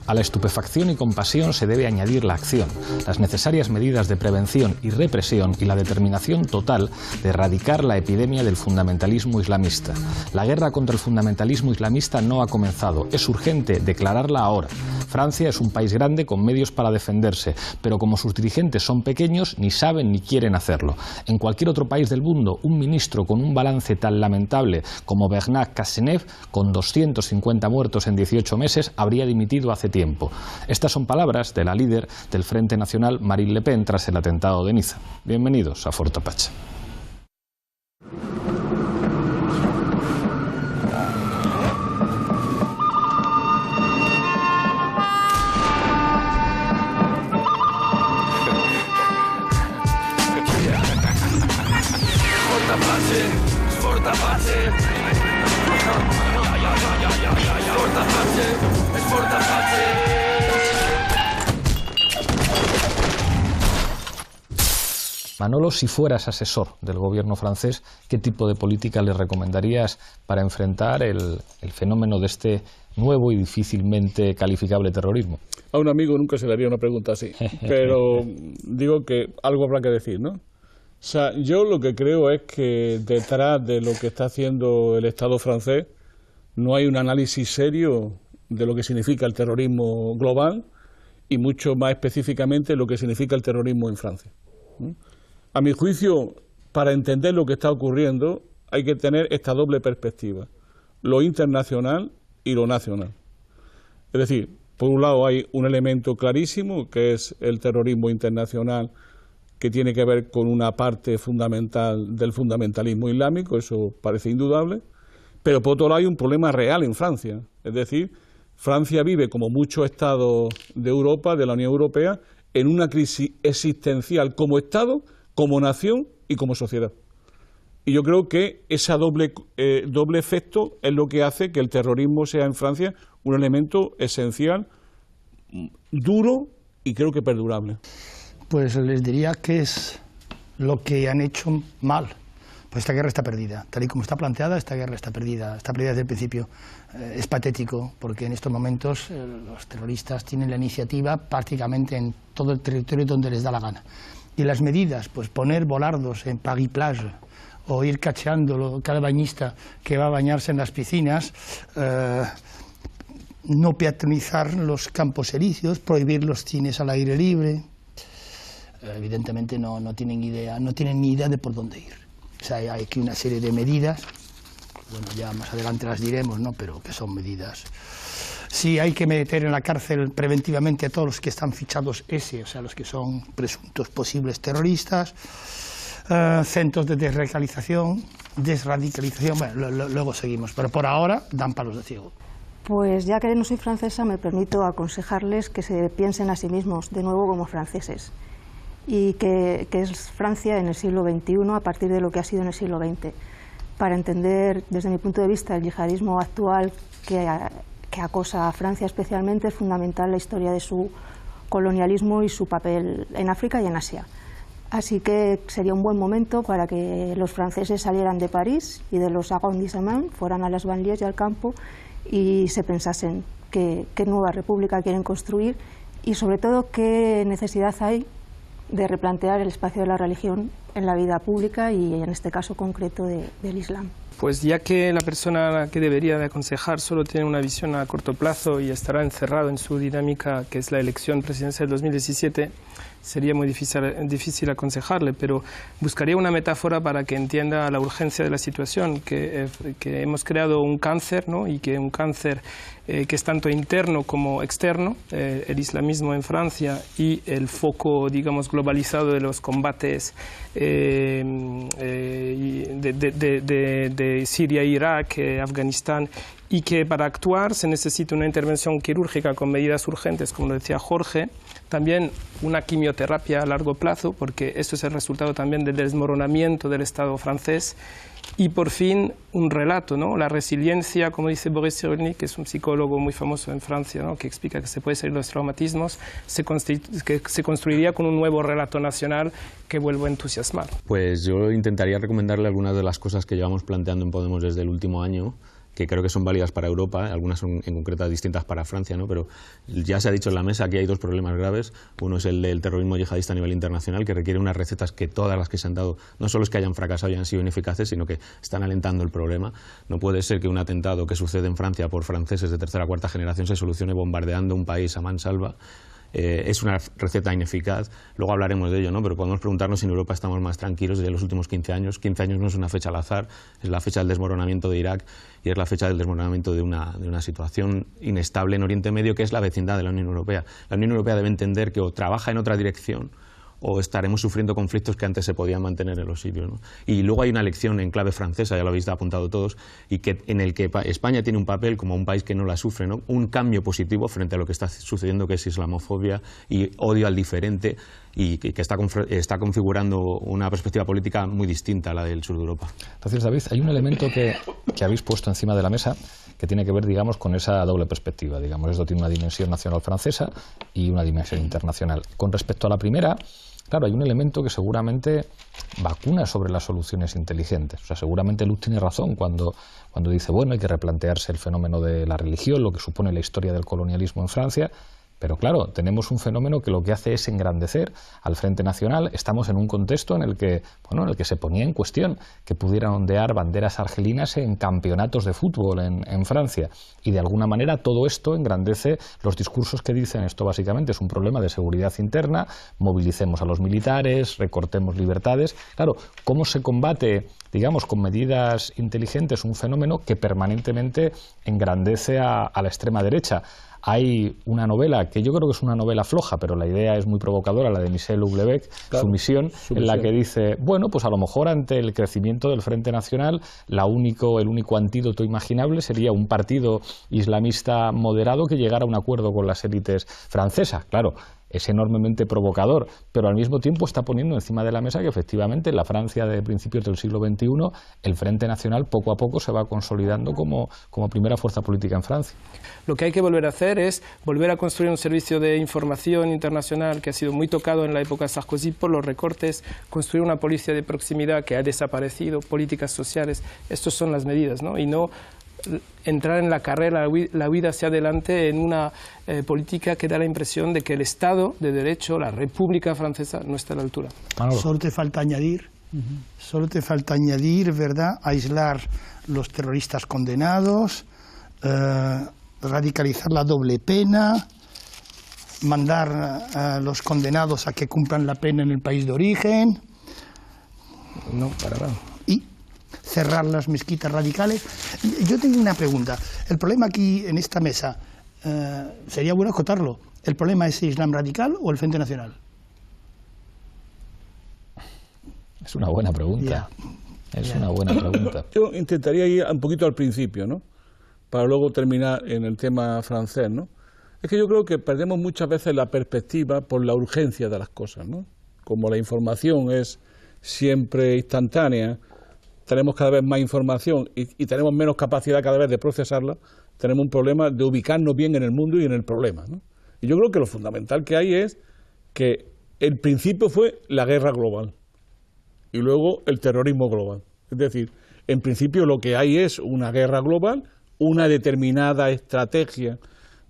A la estupefacción y compasión se debe añadir la acción, las necesarias medidas de prevención y represión y la determinación total de erradicar la epidemia del fundamentalismo islamista. La guerra contra el fundamentalismo islamista no ha comenzado, es urgente declararla ahora. Francia es un país grande con medios para defenderse, pero como sus dirigentes son pequeños, ni saben ni quieren hacerlo. En cualquier otro país del mundo, un ministro con un balance tan lamentable como Bernard Cazeneuve, con 250 muertos en 18 meses, habría dimitido hace tiempo. Estas son palabras de la líder del Frente Nacional, Marine Le Pen, tras el atentado de Niza. Bienvenidos a Fort Apache. Manolo, si fueras asesor del gobierno francés, ¿qué tipo de política le recomendarías para enfrentar el fenómeno de este nuevo y difícilmente calificable terrorismo? A un amigo nunca se le haría una pregunta así, pero digo que algo habrá que decir, ¿no? O sea, yo lo que creo es que detrás de lo que está haciendo el Estado francés no hay un análisis serio de lo que significa el terrorismo global y mucho más específicamente lo que significa el terrorismo en Francia. A mi juicio, para entender lo que está ocurriendo, hay que tener esta doble perspectiva, lo internacional y lo nacional. Es decir, por un lado hay un elemento clarísimo, que es el terrorismo internacional, que tiene que ver con una parte fundamental del fundamentalismo islámico, eso parece indudable, pero por otro lado hay un problema real en Francia. Es decir, Francia vive, como muchos estados de Europa, de la Unión Europea, en una crisis existencial como Estado, como nación y como sociedad. Y yo creo que ese doble efecto es lo que hace que el terrorismo sea en Francia un elemento esencial, duro y creo que perdurable. Pues les diría que es lo que han hecho mal. Pues esta guerra está perdida. Tal y como está planteada, esta guerra está perdida desde el principio. Es patético, porque en estos momentos los terroristas tienen la iniciativa prácticamente en todo el territorio donde les da la gana. Y las medidas, pues poner volardos en Paris Plage o ir cacheando cada bañista que va a bañarse en las piscinas, no peatonizar los campos elíseos, prohibir los cines al aire libre. Evidentemente no tienen idea, no tienen ni idea de por dónde ir. O sea, hay aquí una serie de medidas, bueno, ya más adelante las diremos, ¿no? Pero que son medidas. Sí, hay que meter en la cárcel preventivamente a todos los que están fichados o sea, los que son presuntos posibles terroristas, centros de desradicalización, bueno, luego seguimos, pero por ahora dan palos de ciego. Pues ya que no soy francesa, me permito aconsejarles que se piensen a sí mismos de nuevo como franceses, y que es Francia en el siglo XXI a partir de lo que ha sido en el siglo XX, para entender desde mi punto de vista el yihadismo actual que acosa a Francia especialmente. Es fundamental la historia de su colonialismo y su papel en África y en Asia. Así que sería un buen momento para que los franceses salieran de París y de los arrondissements, fueran a las banlieues y al campo y se pensasen qué nueva república quieren construir y sobre todo qué necesidad hay de replantear el espacio de la religión en la vida pública y en este caso concreto del Islam. Pues ya que la persona a la que debería de aconsejar solo tiene una visión a corto plazo y estará encerrado en su dinámica, que es la elección presidencial del 2017, sería muy difícil aconsejarle, pero buscaría una metáfora para que entienda la urgencia de la situación, que hemos creado un cáncer, ¿no? Y que un cáncer que es tanto interno como externo, el islamismo en Francia y el foco, digamos, globalizado de los combates de Siria, Irak, Afganistán, y que para actuar se necesita una intervención quirúrgica con medidas urgentes, como lo decía Jorge, también una quimioterapia a largo plazo, porque esto es el resultado también del desmoronamiento del Estado francés, y por fin un relato, ¿no? La resiliencia, como dice Boris Cyrulnik, que es un psicólogo muy famoso en Francia, ¿no? Que explica que se puede salir de los traumatismos, que se construiría con un nuevo relato nacional que vuelvo a entusiasmar. Pues yo intentaría recomendarle algunas de las cosas que llevamos planteando en Podemos desde el último año, que creo que son válidas para Europa, algunas son en concreto distintas para Francia, ¿no? Pero ya se ha dicho en la mesa que hay dos problemas graves. Uno es el del terrorismo yihadista a nivel internacional, que requiere unas recetas que todas las que se han dado, no solo es que hayan fracasado y hayan sido ineficaces, sino que están alentando el problema. No puede ser que un atentado que sucede en Francia por franceses de tercera o cuarta generación se solucione bombardeando un país a mansalva. Es una receta ineficaz, luego hablaremos de ello, ¿no? Pero podemos preguntarnos si en Europa estamos más tranquilos desde los últimos 15 años. 15 años no es una fecha al azar, es la fecha del desmoronamiento de Irak y es la fecha del desmoronamiento de una situación inestable en Oriente Medio, que es la vecindad de la Unión Europea. La Unión Europea debe entender que o trabaja en otra dirección o estaremos sufriendo conflictos que antes se podían mantener en los sirios, ¿no? Y luego hay una lección en clave francesa, ya lo habéis apuntado todos, y que en el que España tiene un papel como un país que no la sufre, ¿no? Un cambio positivo frente a lo que está sucediendo, que es islamofobia y odio al diferente, y que está configurando una perspectiva política muy distinta a la del sur de Europa. Entonces, David, hay un elemento que habéis puesto encima de la mesa que tiene que ver, digamos, con esa doble perspectiva. Digamos, esto tiene una dimensión nacional francesa y una dimensión internacional. Con respecto a la primera, claro, hay un elemento que seguramente vacuna sobre las soluciones inteligentes. O sea, seguramente Luz tiene razón cuando dice, bueno, hay que replantearse el fenómeno de la religión, lo que supone la historia del colonialismo en Francia. Pero claro, tenemos un fenómeno que lo que hace es engrandecer al Frente Nacional. Estamos en un contexto en el que se ponía en cuestión que pudieran ondear banderas argelinas en campeonatos de fútbol en Francia. Y de alguna manera todo esto engrandece los discursos que dicen esto básicamente es un problema de seguridad interna, movilicemos a los militares, recortemos libertades. Claro, ¿cómo se combate, digamos, con medidas inteligentes un fenómeno que permanentemente engrandece a la extrema derecha? Hay una novela que yo creo que es una novela floja, pero la idea es muy provocadora, la de Michel Houellebecq, claro, Sumisión, en la que dice, bueno, pues a lo mejor ante el crecimiento del Frente Nacional, el único antídoto imaginable sería un partido islamista moderado que llegara a un acuerdo con las élites francesas. Claro, es enormemente provocador, pero al mismo tiempo está poniendo encima de la mesa que efectivamente en la Francia de principios del siglo XXI el Frente Nacional poco a poco se va consolidando como primera fuerza política en Francia. Lo que hay que volver a hacer es volver a construir un servicio de información internacional que ha sido muy tocado en la época Sarkozy por los recortes, construir una policía de proximidad que ha desaparecido, políticas sociales, estas son las medidas, ¿no? Y no entrar en la carrera, la huida hacia adelante en una política que da la impresión de que el Estado de Derecho, la República Francesa, no está a la altura. Solo te falta añadir, ¿verdad?, aislar los terroristas condenados, radicalizar la doble pena, mandar a los condenados a que cumplan la pena en el país de origen. No, para nada. Y cerrar las mezquitas radicales. Yo tengo una pregunta. El problema aquí en esta mesa, sería bueno acotarlo, ¿el problema es el Islam radical o el Frente Nacional? Es una buena pregunta. Es una buena pregunta. Yo intentaría ir un poquito al principio, ¿no?, para luego terminar en el tema francés, ¿no? Es que yo creo que perdemos muchas veces la perspectiva por la urgencia de las cosas, ¿no? Como la información es siempre instantánea, tenemos cada vez más información y tenemos menos capacidad cada vez de procesarla, tenemos un problema de ubicarnos bien en el mundo y en el problema, ¿no? Y yo creo que lo fundamental que hay es que el principio fue la guerra global y luego el terrorismo global. Es decir, en principio lo que hay es una guerra global, una determinada estrategia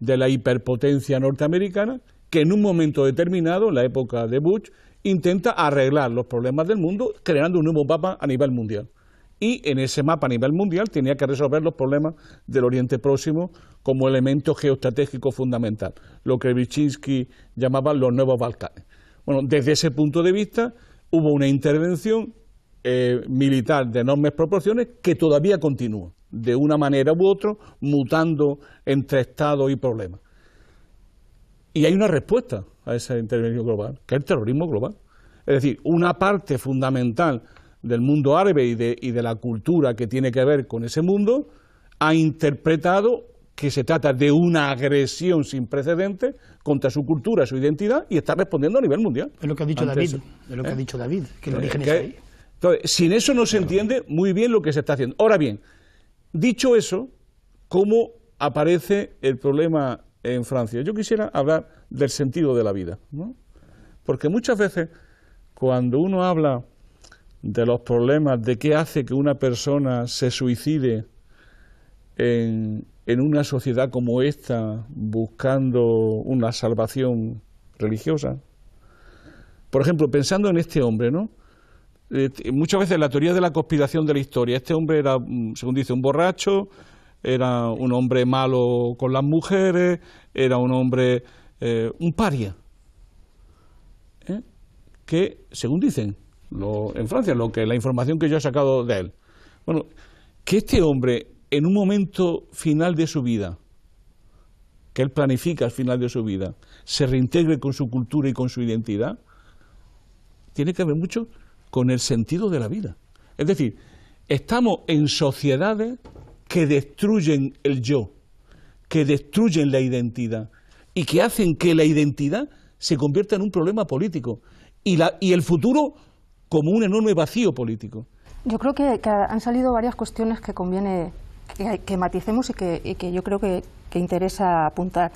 de la hiperpotencia norteamericana que en un momento determinado, en la época de Bush, intenta arreglar los problemas del mundo creando un nuevo mapa a nivel mundial. Y en ese mapa a nivel mundial tenía que resolver los problemas del Oriente Próximo como elemento geoestratégico fundamental, lo que Brzezinski llamaba los nuevos Balcanes. Bueno, desde ese punto de vista hubo una intervención militar de enormes proporciones que todavía continúa, de una manera u otra, mutando entre estados y problemas. Y hay una respuesta a esa intervención global, que es el terrorismo global. Es decir, una parte fundamental del mundo árabe y de la cultura que tiene que ver con ese mundo ha interpretado que se trata de una agresión sin precedentes contra su cultura, su identidad, y está respondiendo a nivel mundial. Es lo que ha dicho David, que el origen es ahí. Entonces, sin eso no se entiende muy bien lo que se está haciendo. Ahora bien, dicho eso, ¿cómo aparece el problema en Francia? Yo quisiera hablar del sentido de la vida, ¿no? Porque muchas veces cuando uno habla de los problemas de qué hace que una persona se suicide en una sociedad como esta buscando una salvación religiosa? Por ejemplo, pensando en este hombre, ¿no? Muchas veces la teoría de la conspiración de la historia, este hombre era, según dice, un borracho, era un hombre malo con las mujeres, era un hombre, un paria, que, según dicen en Francia, la información que yo he sacado de él, bueno, que este hombre, en un momento final de su vida, que él planifica al final de su vida, se reintegre con su cultura y con su identidad, tiene que ver mucho con el sentido de la vida. Es decir, estamos en sociedades que destruyen el yo, que destruyen la identidad y que hacen que la identidad se convierta en un problema político y el futuro como un enorme vacío político. Yo creo que han salido varias cuestiones que conviene que maticemos y que yo creo que interesa apuntar.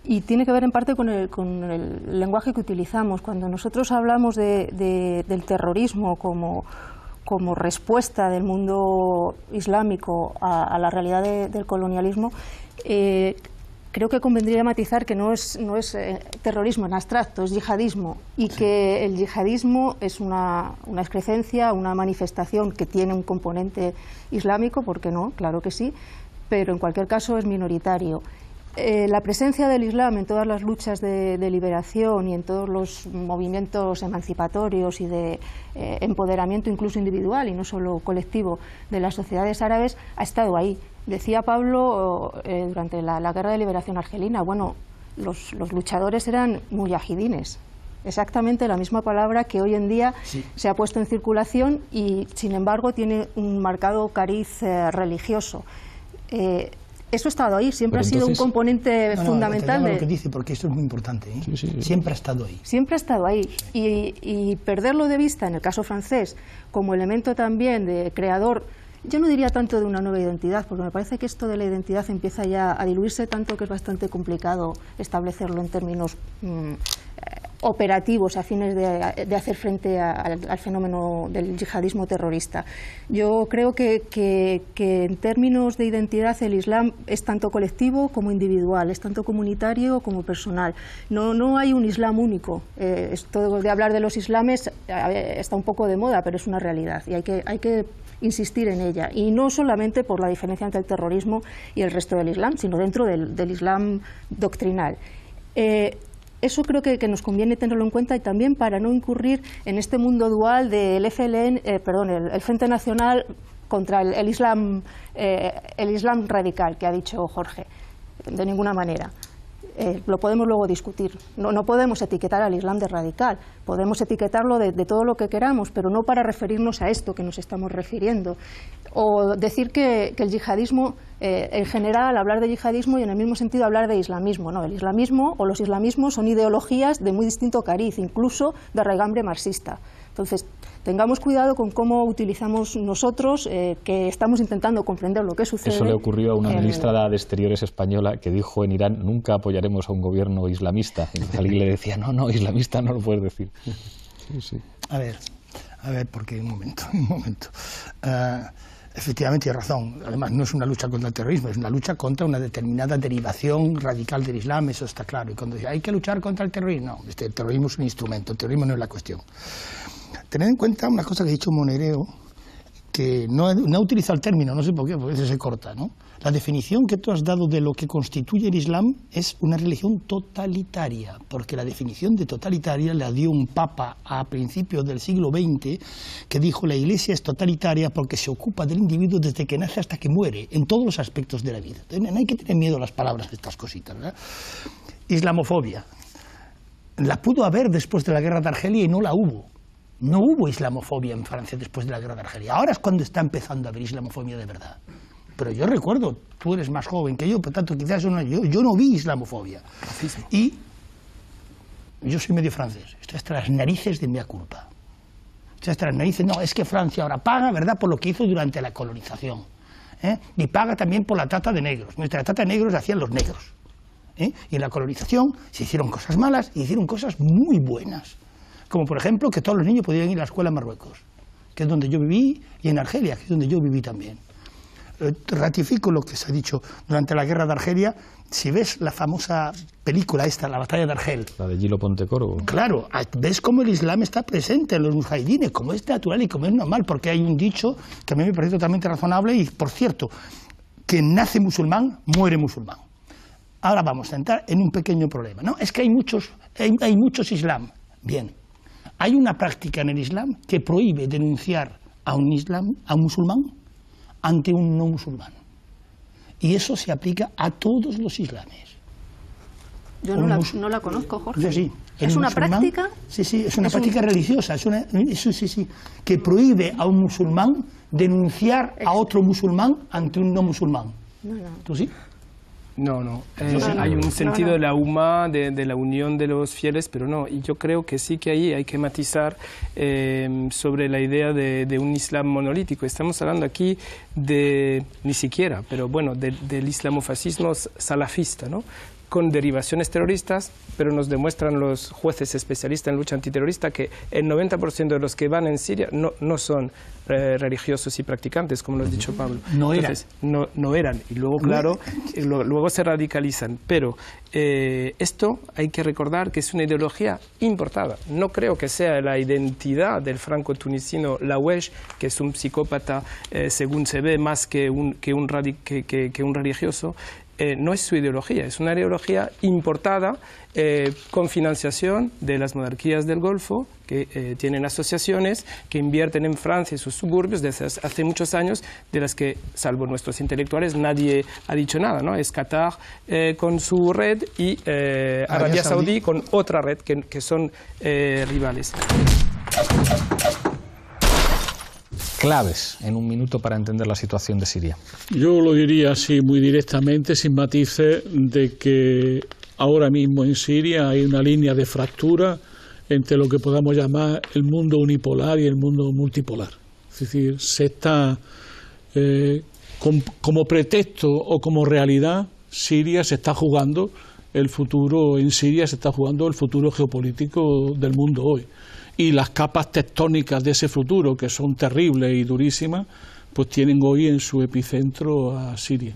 Y tiene que ver en parte con el lenguaje que utilizamos. Cuando nosotros hablamos del terrorismo como respuesta del mundo islámico a la realidad del colonialismo, creo que convendría matizar que no es terrorismo en abstracto, es yihadismo, y que el yihadismo es una excrecencia, una manifestación que tiene un componente islámico, ¿por qué no? Claro que sí, pero en cualquier caso es minoritario. La presencia del Islam en todas las luchas de liberación y en todos los movimientos emancipatorios y de empoderamiento incluso individual y no solo colectivo de las sociedades árabes ha estado ahí. Decía Pablo durante la guerra de liberación argelina, bueno, los luchadores eran mujahidines, exactamente la misma palabra que hoy en día se ha puesto en circulación y sin embargo tiene un marcado cariz religioso. Eso ha estado ahí, siempre ha sido un componente fundamental de lo que dice, porque esto es muy importante, ¿eh? Sí. Siempre ha estado ahí. Siempre ha estado ahí. Y perderlo de vista, en el caso francés, como elemento también de creador, yo no diría tanto de una nueva identidad, porque me parece que esto de la identidad empieza ya a diluirse tanto que es bastante complicado establecerlo en términos operativos a fines de hacer frente al fenómeno del yihadismo terrorista. Yo creo que en términos de identidad el Islam es tanto colectivo como individual, es tanto comunitario como personal. No hay un Islam único. Esto de hablar de los islames está un poco de moda, pero es una realidad y hay que insistir en ella. Y no solamente por la diferencia entre el terrorismo y el resto del Islam, sino dentro del Islam doctrinal. Eso creo que nos conviene tenerlo en cuenta y también para no incurrir en este mundo dual del FLN, el Frente Nacional contra el Islam radical que ha dicho Jorge. De ninguna manera. Lo podemos luego discutir. No podemos etiquetar al Islam de radical, podemos etiquetarlo de todo lo que queramos, pero no para referirnos a esto que nos estamos refiriendo. O decir que el yihadismo, en general, hablar de yihadismo y en el mismo sentido hablar de islamismo. No, el islamismo o los islamismos son ideologías de muy distinto cariz, incluso de raigambre marxista. Entonces, tengamos cuidado con cómo utilizamos nosotros, que estamos intentando comprender lo que sucede. Eso le ocurrió a una ministra de Exteriores española que dijo en Irán, nunca apoyaremos a un gobierno islamista. Y alguien le decía, no, islamista no lo puedes decir. Sí. A ver, porque un momento. Efectivamente, tiene razón. Además, no es una lucha contra el terrorismo, es una lucha contra una determinada derivación radical del Islam, eso está claro. Y cuando dice, hay que luchar contra el terrorismo, no, el terrorismo es un instrumento, el terrorismo no es la cuestión. Tened en cuenta una cosa que ha dicho Monereo, que no ha utilizado el término, no sé por qué, porque ese se corta, ¿no? La definición que tú has dado de lo que constituye el Islam es una religión totalitaria, porque la definición de totalitaria la dio un papa a principios del siglo XX, que dijo la Iglesia es totalitaria porque se ocupa del individuo desde que nace hasta que muere, en todos los aspectos de la vida. Entonces, no hay que tener miedo a las palabras de estas cositas, ¿verdad? Islamofobia. La pudo haber después de la guerra de Argelia y no la hubo. No hubo islamofobia en Francia después de la guerra de Argelia. Ahora es cuando está empezando a haber islamofobia de verdad. Pero yo recuerdo, tú eres más joven que yo, por tanto quizás yo no vi islamofobia. Y yo soy medio francés, estoy hasta las narices de mea culpa. Estoy hasta las narices, no, es que Francia ahora paga, ¿verdad?, por lo que hizo durante la colonización. Y paga también por la trata de negros. Nuestra trata de negros la hacían los negros. Y en la colonización se hicieron cosas malas y hicieron cosas muy buenas. Como por ejemplo que todos los niños podían ir a la escuela en Marruecos, que es donde yo viví, y en Argelia, que es donde yo viví también. ratifico lo que se ha dicho durante la guerra de Argelia. Si ves la famosa película esta, La batalla de Argel, la de Gilo Pontecorvo, claro, ves cómo el Islam está presente en los mujahidines, como es natural y como es normal, porque hay un dicho que a mí me parece totalmente razonable y, por cierto, que nace musulmán, muere musulmán. Ahora vamos a entrar en un pequeño problema, ¿no? Es que hay muchos Islam. Bien, hay una práctica en el Islam que prohíbe denunciar a un musulmán ante un no musulmán. Y eso se aplica a todos los islames. Yo no la conozco, Jorge. Yo sí. ¿Es una práctica? Sí, es una práctica religiosa, que prohíbe a un musulmán denunciar a otro musulmán ante un no musulmán. No. ¿Tú sí? No. Hay un sentido de la UMA, de la unión de los fieles, pero no. Y yo creo que sí que ahí hay que matizar sobre la idea de un Islam monolítico. Estamos hablando aquí ni siquiera, pero bueno, del islamofascismo salafista, ¿no? Con derivaciones terroristas, pero nos demuestran los jueces especialistas en lucha antiterrorista que el 90% de los que van en Siria no son religiosos y practicantes, como lo has dicho Pablo. Entonces, no eran. Y luego, claro, luego se radicalizan. Pero esto hay que recordar que es una ideología importada. No creo que sea la identidad del franco-tunisino Laouesh, que es un psicópata, según se ve, más que un religioso. No es su ideología, es una ideología importada con financiación de las monarquías del Golfo, que tienen asociaciones que invierten en Francia y sus suburbios desde hace muchos años, de las que, salvo nuestros intelectuales, nadie ha dicho nada, ¿no? Es Qatar con su red y Arabia Saudí con otra red que son rivales. Claves en un minuto para entender la situación de Siria. Yo lo diría así muy directamente, sin matices, de que ahora mismo en Siria hay una línea de fractura entre lo que podamos llamar el mundo unipolar y el mundo multipolar. Es decir, se está, como pretexto o como realidad, Siria se está jugando el futuro, en Siria se está jugando el futuro geopolítico del mundo hoy. Y las capas tectónicas de ese futuro, que son terribles y durísimas, pues tienen hoy en su epicentro a Siria.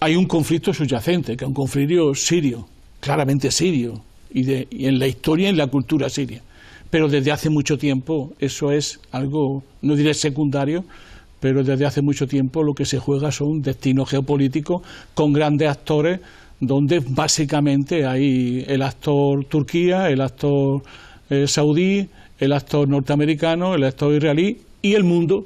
Hay un conflicto subyacente, que es un conflicto sirio, claramente sirio, y en la historia y en la cultura siria. Pero desde hace mucho tiempo eso es algo, no diré secundario, pero desde hace mucho tiempo lo que se juega son destinos geopolíticos con grandes actores, donde básicamente hay el actor Turquía, el actor saudí, el actor norteamericano, el actor israelí y el mundo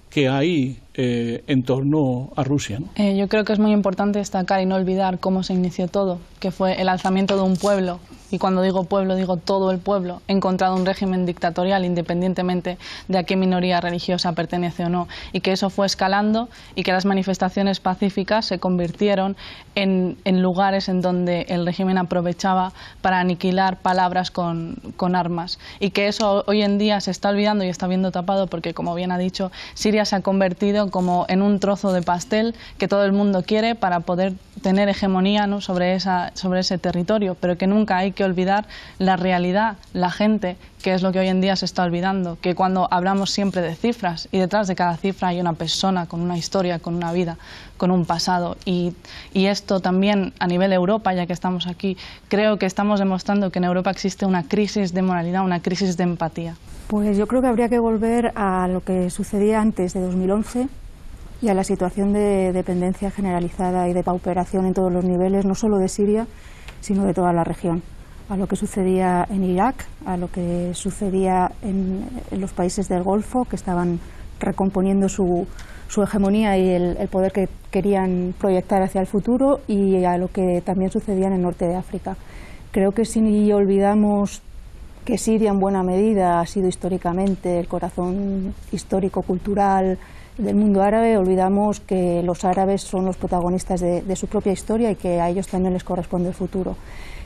que hay en torno a Rusia, ¿no? Yo creo que es muy importante destacar y no olvidar cómo se inició todo, que fue el alzamiento de un pueblo, y cuando digo pueblo digo todo el pueblo, en contra de un régimen dictatorial, independientemente de a qué minoría religiosa pertenece o no, y que eso fue escalando y que las manifestaciones pacíficas se convirtieron en lugares en donde el régimen aprovechaba para aniquilar palabras con armas, y que eso hoy en día se está olvidando y está viendo tapado porque, como bien ha dicho, Siria se ha convertido como en un trozo de pastel que todo el mundo quiere para poder tener hegemonía, ¿no?, sobre ese territorio, pero que nunca hay que olvidar la realidad, la gente, que es lo que hoy en día se está olvidando, que cuando hablamos siempre de cifras, y detrás de cada cifra hay una persona con una historia, con una vida, con un pasado, y esto también a nivel Europa, ya que estamos aquí, creo que estamos demostrando que en Europa existe una crisis de moralidad, una crisis de empatía. Pues yo creo que habría que volver a lo que sucedía antes de 2011 y a la situación de dependencia generalizada y de pauperación en todos los niveles, no solo de Siria, sino de toda la región. A lo que sucedía en Irak, a lo que sucedía en los países del Golfo, que estaban recomponiendo su hegemonía y el poder que querían proyectar hacia el futuro, y a lo que también sucedía en el norte de África. Creo que si olvidamos que Siria en buena medida ha sido históricamente el corazón histórico-cultural del mundo árabe, olvidamos que los árabes son los protagonistas de su propia historia y que a ellos también les corresponde el futuro.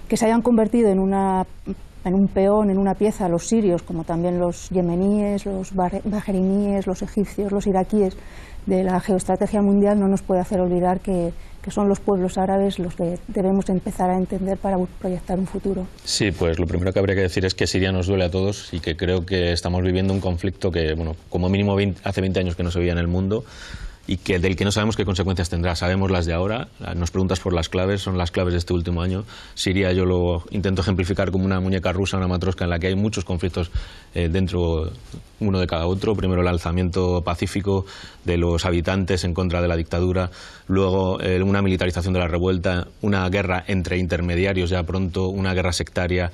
Que se hayan convertido en un peón, en una pieza, los sirios, como también los yemeníes, los bahrainíes, los egipcios, los iraquíes, de la geoestrategia mundial, no nos puede hacer olvidar que son los pueblos árabes los que debemos empezar a entender para proyectar un futuro. Sí, pues lo primero que habría que decir es que Siria nos duele a todos y que creo que estamos viviendo un conflicto que, bueno, como mínimo hace 20 años que no se veía en el mundo, y del que no sabemos qué consecuencias tendrá. Sabemos las de ahora. Nos preguntas por las claves, son las claves de este último año. Siria yo lo intento ejemplificar como una muñeca rusa, una matrosca en la que hay muchos conflictos dentro, uno de cada otro. Primero el alzamiento pacífico de los habitantes en contra de la dictadura, luego una militarización de la revuelta, una guerra entre intermediarios ya pronto, una guerra sectaria,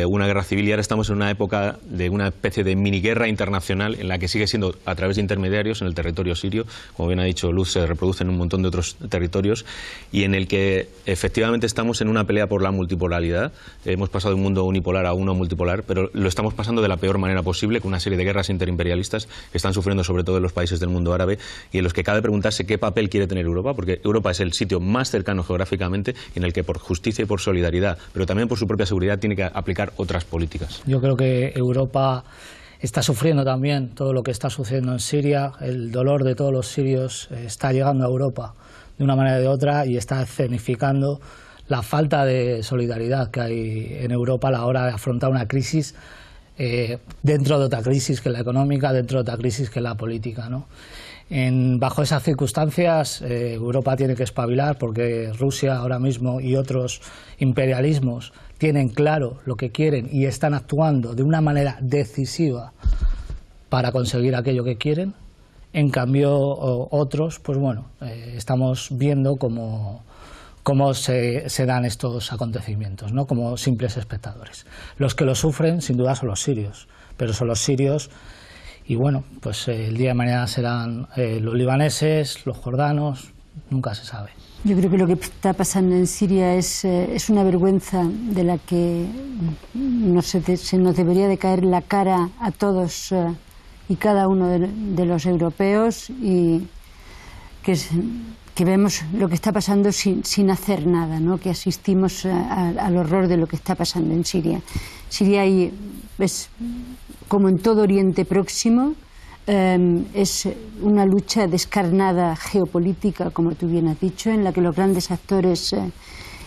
una guerra civil, y ahora estamos en una época de una especie de miniguerra internacional en la que sigue siendo a través de intermediarios en el territorio sirio. Como bien ha dicho Luz, se reproduce en un montón de otros territorios, y en el que efectivamente estamos en una pelea por la multipolaridad. Hemos pasado de un mundo unipolar a uno multipolar, pero lo estamos pasando de la peor manera posible, con una serie de guerras interimperialistas que están sufriendo sobre todo en los países del mundo árabe, y en los que cabe preguntarse qué papel quiere tener Europa, porque Europa es el sitio más cercano geográficamente y en el que por justicia y por solidaridad, pero también por su propia seguridad, tiene que aplicar otras políticas. Yo creo que Europa está sufriendo también todo lo que está sucediendo en Siria. El dolor de todos los sirios está llegando a Europa de una manera o de otra, y está escenificando la falta de solidaridad que hay en Europa a la hora de afrontar una crisis dentro de otra crisis que la económica, dentro de otra crisis que la política, ¿no? Bajo esas circunstancias, Europa tiene que espabilar, porque Rusia ahora mismo y otros imperialismos tienen claro lo que quieren y están actuando de una manera decisiva para conseguir aquello que quieren. En cambio, otros, pues bueno, estamos viendo cómo se dan estos acontecimientos, ¿no? Como simples espectadores. Los que lo sufren, sin duda, son los sirios, pero son los sirios. Y bueno, pues el día de mañana serán los libaneses, los jordanos, nunca se sabe. Yo creo que lo que está pasando en Siria es una vergüenza de la que se nos debería de caer la cara a todos y cada uno de los europeos, y que vemos lo que está pasando sin hacer nada, ¿no? Que asistimos al horror de lo que está pasando en Siria. Siria es, como en todo Oriente Próximo, es una lucha descarnada geopolítica, como tú bien has dicho, en la que los grandes actores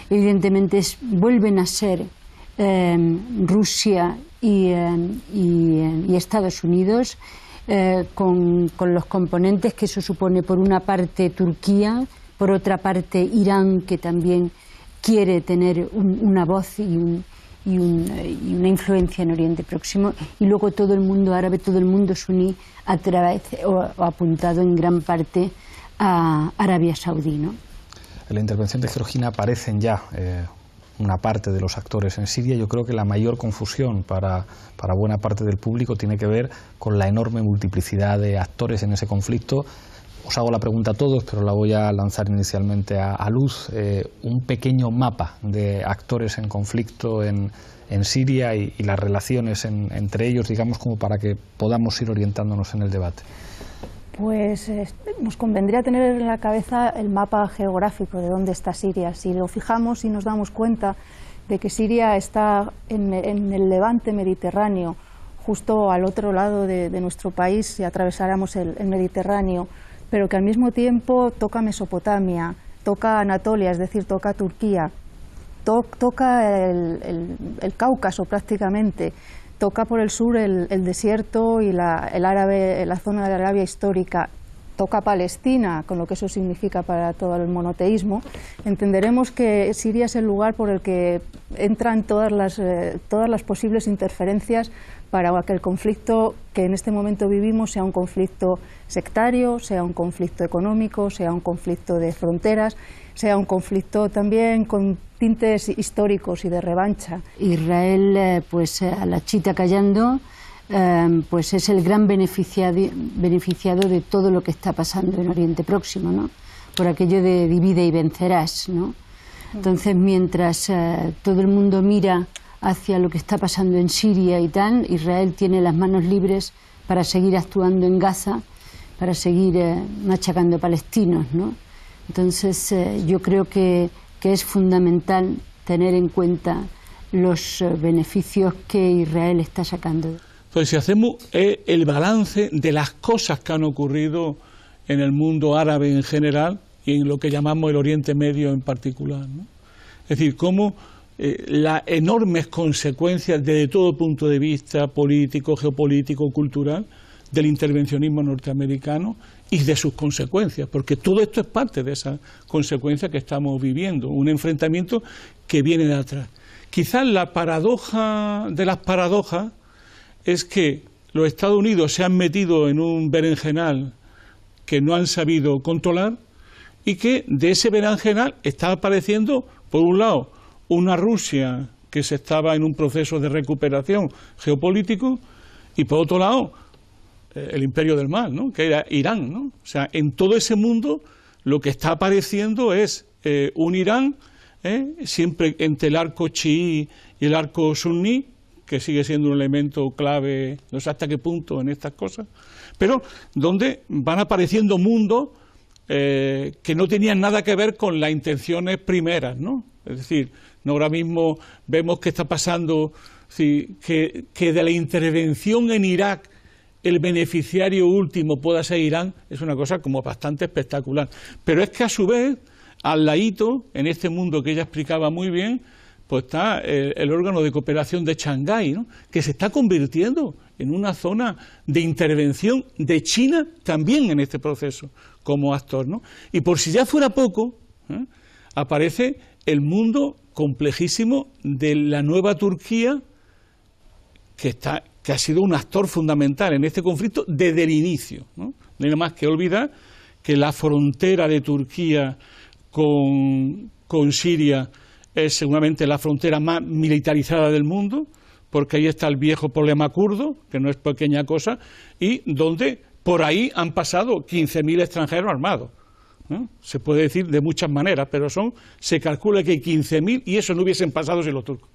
evidentemente vuelven a ser Rusia y Estados Unidos, con los componentes que eso supone. Por una parte Turquía, por otra parte Irán, que también quiere tener una voz y una influencia en Oriente Próximo, y luego todo el mundo árabe, todo el mundo suní, a través o apuntado en gran parte a Arabia Saudí, ¿no? En la intervención de Georgina aparecen ya una parte de los actores en Siria. Yo creo que la mayor confusión para buena parte del público tiene que ver con la enorme multiplicidad de actores en ese conflicto. Os hago la pregunta a todos, pero la voy a lanzar inicialmente a Luz. Un pequeño mapa de actores en conflicto en Siria y las relaciones entre ellos, digamos, como para que podamos ir orientándonos en el debate. Pues nos convendría tener en la cabeza el mapa geográfico de dónde está Siria. Si lo fijamos y nos damos cuenta de que Siria está en el levante mediterráneo, justo al otro lado de nuestro país, si atravesáramos el Mediterráneo, pero que al mismo tiempo toca Mesopotamia, toca Anatolia, es decir, toca Turquía, toca el Cáucaso prácticamente, toca por el sur el desierto y la zona de Arabia histórica, toca Palestina, con lo que eso significa para todo el monoteísmo. Entenderemos que Siria es el lugar por el que entran todas las posibles interferencias para que el conflicto que en este momento vivimos sea un conflicto sectario, sea un conflicto económico, sea un conflicto de fronteras, sea un conflicto también con tintes históricos y de revancha. Israel, pues a la chita callando, pues es el gran beneficiado de todo lo que está pasando en Oriente Próximo, ¿no? Por aquello de divide y vencerás, ¿no? Entonces, mientras todo el mundo mira hacia lo que está pasando en Siria y tal, Israel tiene las manos libres para seguir actuando en Gaza, para seguir machacando palestinos, ¿no? Entonces, yo creo que es fundamental tener en cuenta los beneficios que Israel está sacando. Pues si hacemos el balance de las cosas que han ocurrido en el mundo árabe en general y en lo que llamamos el Oriente Medio en particular, ¿no? Es decir, cómo las enormes consecuencias desde todo punto de vista político, geopolítico, cultural, del intervencionismo norteamericano y de sus consecuencias, porque todo esto es parte de esa consecuencia que estamos viviendo, un enfrentamiento que viene de atrás. Quizás la paradoja de las paradojas es que los Estados Unidos se han metido en un berenjenal que no han sabido controlar y que de ese berenjenal está apareciendo, por un lado, una Rusia que se estaba en un proceso de recuperación geopolítico y por otro lado el imperio del mal, ¿no?, que era Irán, ¿no? O sea, en todo ese mundo lo que está apareciendo es un Irán siempre entre el arco chií y el arco suní, que sigue siendo un elemento clave, no sé hasta qué punto en estas cosas, pero donde van apareciendo mundos que no tenían nada que ver con las intenciones primeras, ¿no? Es decir, no ahora mismo vemos que está pasando, sí, que de la intervención en Irak el beneficiario último pueda ser Irán, es una cosa como bastante espectacular. Pero es que a su vez, al ladito, en este mundo que ella explicaba muy bien, pues está el órgano de cooperación de Shanghái, ¿no?, que se está convirtiendo en una zona de intervención de China también en este proceso como actor, ¿no? Y por si ya fuera poco, aparece el mundo complejísimo de la nueva Turquía, que ha sido un actor fundamental en este conflicto desde el inicio, ¿no? No hay nada más que olvidar que la frontera de Turquía con Siria es seguramente la frontera más militarizada del mundo, porque ahí está el viejo problema kurdo, que no es pequeña cosa, y donde por ahí han pasado 15.000 extranjeros armados, ¿no? Se puede decir de muchas maneras, pero se calcula que hay 15.000 y eso no hubiesen pasado sin los turcos.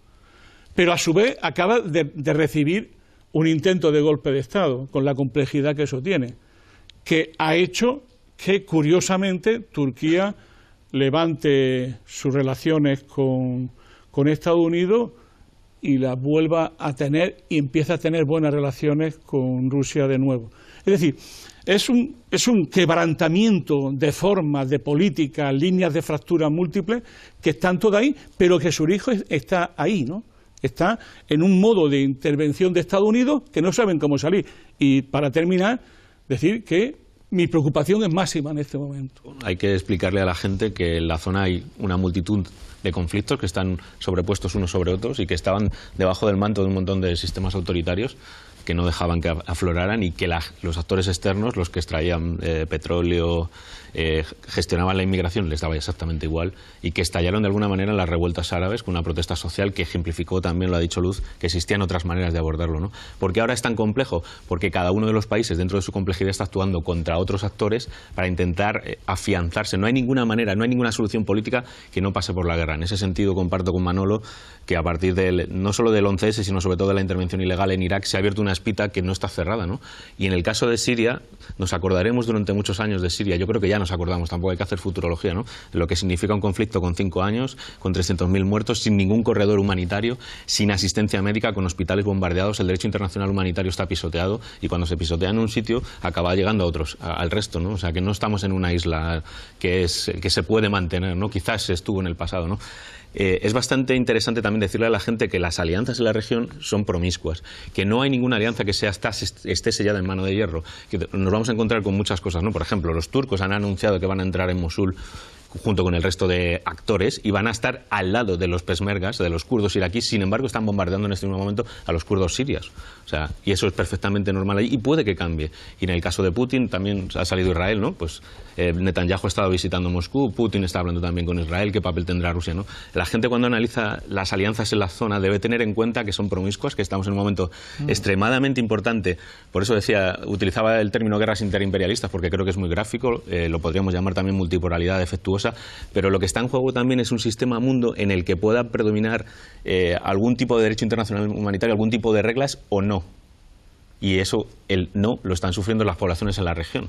Pero a su vez acaba de recibir un intento de golpe de Estado, con la complejidad que eso tiene, que ha hecho que, curiosamente, Turquía levante sus relaciones con Estados Unidos y las vuelva a tener y empieza a tener buenas relaciones con Rusia de nuevo. Es decir, es un quebrantamiento de formas, de políticas, líneas de fractura múltiples que están todas ahí, pero que su origen está ahí, ¿no? Está en un modo de intervención de Estados Unidos que no saben cómo salir. Y para terminar, decir que mi preocupación es máxima en este momento. Hay que explicarle a la gente que en la zona hay una multitud de conflictos que están sobrepuestos unos sobre otros y que estaban debajo del manto de un montón de sistemas autoritarios que no dejaban que afloraran y que los actores externos, los que extraían petróleo, gestionaban la inmigración, les daba exactamente igual, y que estallaron de alguna manera en las revueltas árabes con una protesta social que ejemplificó también, lo ha dicho Luz, que existían otras maneras de abordarlo, ¿no? ¿Por qué ahora es tan complejo? Porque cada uno de los países, dentro de su complejidad, está actuando contra otros actores para intentar afianzarse. No hay ninguna manera, no hay ninguna solución política que no pase por la guerra. En ese sentido comparto con Manolo que a partir no solo del 11S, sino sobre todo de la intervención ilegal en Irak, se ha abierto una espita que no está cerrada, ¿no? Y en el caso de Siria, nos acordaremos durante muchos años de Siria, yo creo que ya nos acordamos, tampoco hay que hacer futurología, ¿no?, de lo que significa un conflicto con 5 años, con 300.000 muertos, sin ningún corredor humanitario, sin asistencia médica, con hospitales bombardeados, el derecho internacional humanitario está pisoteado y cuando se pisotea en un sitio acaba llegando a otros, al resto, ¿no? O sea, que no estamos en una isla que se puede mantener, ¿no? Quizás se estuvo en el pasado, ¿no? Es bastante interesante también decirle a la gente que las alianzas en la región son promiscuas, que no hay ninguna alianza que esté sellada en mano de hierro, que nos vamos a encontrar con muchas cosas, ¿no? Por ejemplo, los turcos han anunciado que van a entrar en Mosul junto con el resto de actores y van a estar al lado de los peshmergas, de los kurdos iraquíes, sin embargo están bombardeando en este mismo momento a los kurdos sirios. O sea, y eso es perfectamente normal allí y puede que cambie. Y en el caso de Putin también ha salido Israel, ¿no? Pues Netanyahu ha estado visitando Moscú, Putin está hablando también con Israel, ¿qué papel tendrá Rusia, no? La gente cuando analiza las alianzas en la zona debe tener en cuenta que son promiscuas, que estamos en un momento extremadamente importante. Por eso utilizaba el término guerras interimperialistas, porque creo que es muy gráfico, lo podríamos llamar también multipolaridad defectuosa, pero lo que está en juego también es un sistema mundo en el que pueda predominar algún tipo de derecho internacional humanitario, algún tipo de reglas o no. Y eso, el no, lo están sufriendo las poblaciones en la región.